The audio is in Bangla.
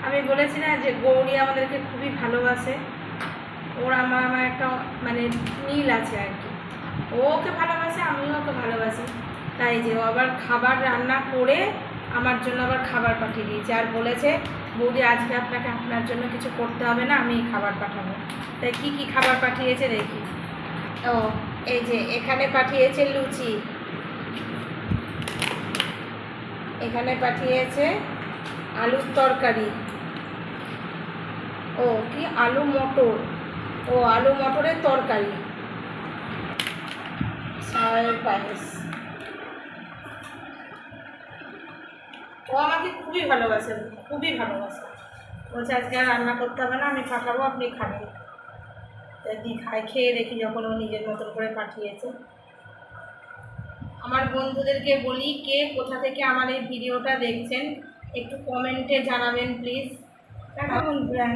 আমি বলেছি না যে গৌরী আমাদেরকে খুবই ভালোবাসে, ওর আমার একটা মানে মিল আছে আর কি। ও ওকে ভালোবাসে, আমিও ওকে ভালোবাসি। তাই যে ও আবার খাবার রান্না করে আমার জন্য আবার খাবার পাঠিয়ে দিয়েছে, আর বলেছে বৌদি আজকে আপনাকে আপনার জন্য কিছু করতে হবে না, আমি খাবার পাঠাবো। তাই কি কি খাবার পাঠিয়েছে দেখি। ও এই যে এখানে পাঠিয়েছে লুচি, এখানে পাঠিয়েছে আলুর তরকারি, ও কি আলু মটর, ও আলু মটরের তরকারি, চায়ের পায়েস। ও আমাকে খুবই ভালোবাসে, খুবই ভালোবাসে। বলছে আজকে আর রান্না করতে হবে না, আমি পাঠাবো, আপনি খাবেন। দি খাই, খেয়ে দেখি যখন ও নিজের মতন করে পাঠিয়েছে। আমার বন্ধুদেরকে বলি, কে কোথা থেকে আমার এই ভিডিওটা দেখছেন একটু কমেন্টে জানাবেন প্লিজ। কেমন বন্ধুরা?